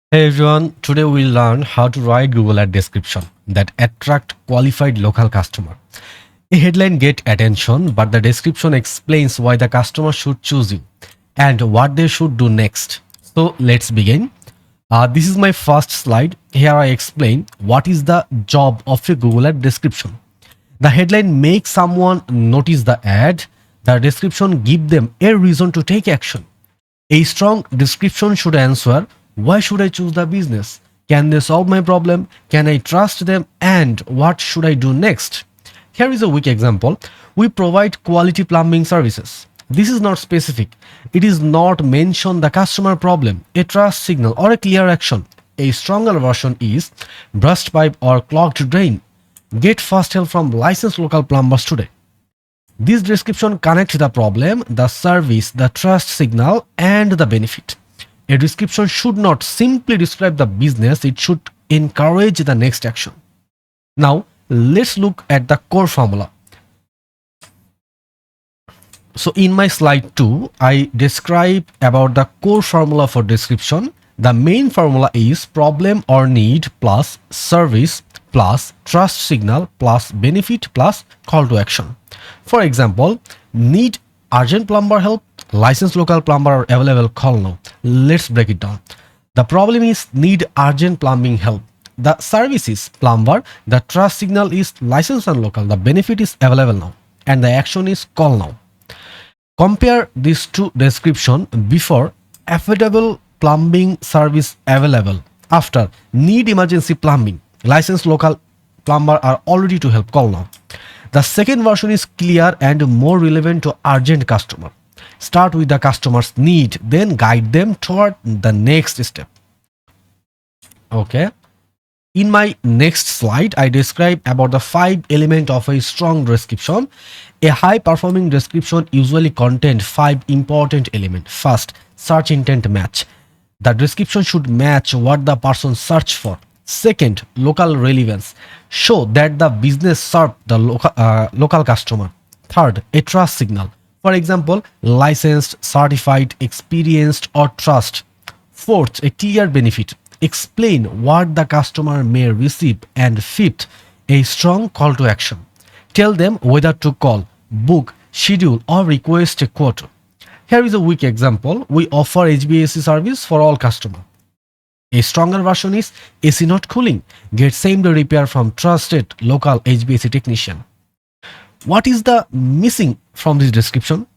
Hey everyone, today we'll learn how to write Google ad description that attract qualified local customer. A headline get attention, but the description explains why the customer should choose you and what they should do next. So let's begin. This is my first slide. Here I explain what is the job of a Google ad description. The headline makes someone notice the ad. The description give them a reason to take action. A strong description should answer why should I choose the business? Can they solve my problem? Can I trust them? And what should I do next? Here is a weak example. We provide quality plumbing services. This is not specific. It is not mention the customer problem, a trust signal, or a clear action. A stronger version is burst pipe or clogged drain. Get fast help from licensed local plumbers today. This description connects the problem, the service, the trust signal, and the benefit. A description should not simply describe the business, it should encourage the next action. Now, let's look at the core formula. So, in my slide 2, I describe about the core formula for description. The main formula is problem or need plus service plus trust signal plus benefit plus call to action. For example, need urgent plumber help, licensed local plumber are available, call now. Let's break it down. The problem is need urgent plumbing help. The service is plumber, the trust signal is licensed and local, the benefit is available now, and the action is call now. Compare these two description before affordable plumbing service available. After need emergency plumbing, licensed local plumber are already to help, call now. The second version is clear and more relevant to urgent customer. Start with the customer's need, then guide them toward the next step. Okay. In my next slide, I describe about the 5 elements of a strong description. A high performing description usually contains 5 important elements. First, search intent match. The description should match what the person search for. Second, local relevance. Show that the business served the local customer. Third, a trust signal. For example, licensed, certified, experienced, or trust. Fourth, a clear benefit. Explain what the customer may receive. And fifth, a strong call to action. Tell them whether to call, book, schedule, or request a quote. Here is a weak example. We offer HVAC service for all customers. A stronger version is AC not cooling. Get same day repair from trusted local HVAC technician. What is the missing from this description?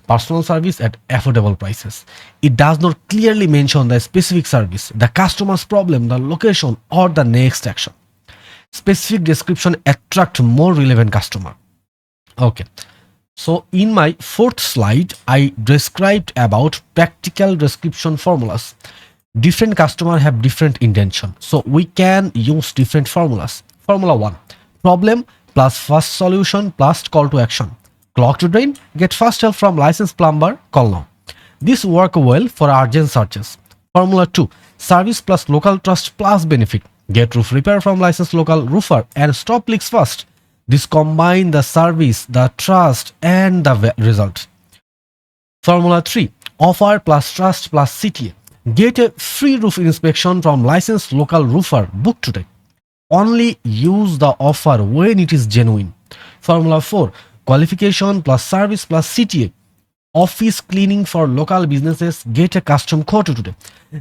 Personal service at affordable prices. It does not clearly mention the specific service, the customer's problem, the location, or the next action. Specific description attract more relevant customer. Okay. So in my fourth slide, I described about practical description formulas. Different customers have different intention, so we can use different formulas. Formula 1, problem plus first solution plus call to action. Clog to drain, get fast help from licensed plumber, call now. This work well for urgent searches. Formula 2, service plus local trust plus benefit. Get roof repair from licensed local roofer and stop leaks fast. This combine the service, the trust, and the result. Formula 3, offer plus trust plus CTA. Get a free roof inspection from licensed local roofer, book today. Only use the offer when it is genuine. Formula 4, qualification plus service plus CTA. Office cleaning for local businesses, get a custom quote today.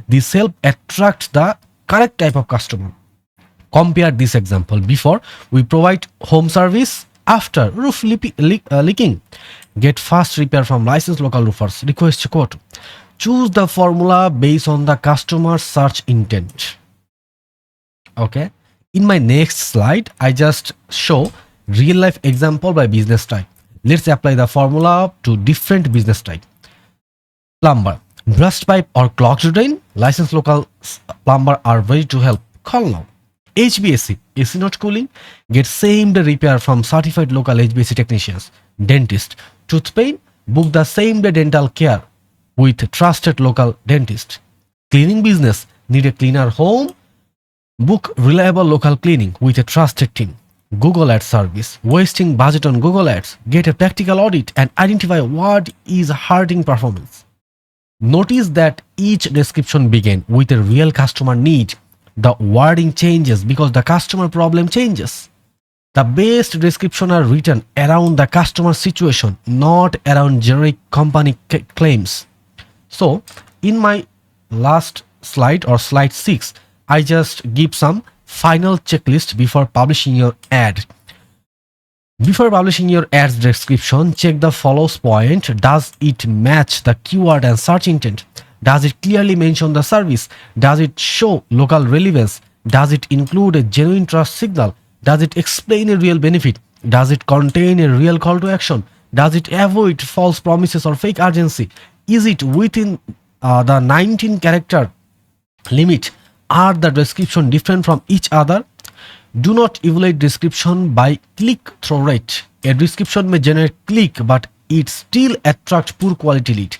This help attract the correct type of customer. Compare this example. Before, we provide home service. After, roof leaking. Get fast repair from licensed local roofers, request a quote. Choose the formula based on the customer search intent. Okay. In my next slide, I just show real life example by business type. Let's apply the formula to different business type. Plumber, burst pipe or clogged drain, licensed local plumber are ready to help, call now. HVAC, AC not cooling, get same day repair from certified local HVAC technicians. Dentist, tooth pain, book the same day dental care with trusted local dentist. Cleaning business, need a cleaner home, book reliable local cleaning with a trusted team. Google Ads service, wasting budget on Google Ads, get a practical audit and identify what is hurting performance. Notice that each description began with a real customer need. The wording changes because the customer problem changes. The best description are written around the customer situation, not around generic company claims. So, in my last slide or slide 6, I just give some final checklist before publishing your ad. Before publishing your ad's description, check the follows point. Does it match the keyword and search intent? Does it clearly mention the service? Does it show local relevance? Does it include a genuine trust signal? Does it explain a real benefit? Does it contain a real call to action? Does it avoid false promises or fake urgency? Is it within the 19 character limit? Are the description different from each other? Do not evaluate description by click-through rate. A description may generate click, but it still attracts poor quality lead.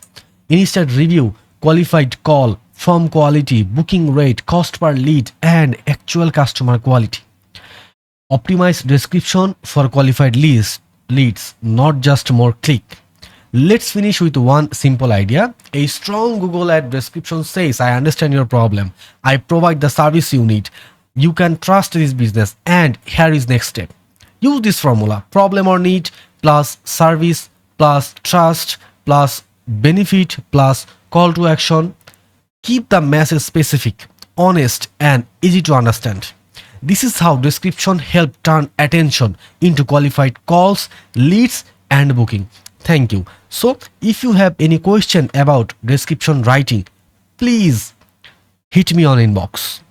Instead, review qualified call, firm quality, booking rate, cost per lead, and actual customer quality. Optimize description for qualified leads, not just more click. Let's finish with one simple idea. A strong Google ad description says, I understand your problem. I provide the service you need. You can trust this business, and here is next step. Use this formula: problem or need plus service plus trust plus benefit plus call to action. Keep the message specific, honest, and easy to understand. This is how description help turn attention into qualified calls, leads, and booking. Thank you. So if you have any question about description writing, please hit me on inbox.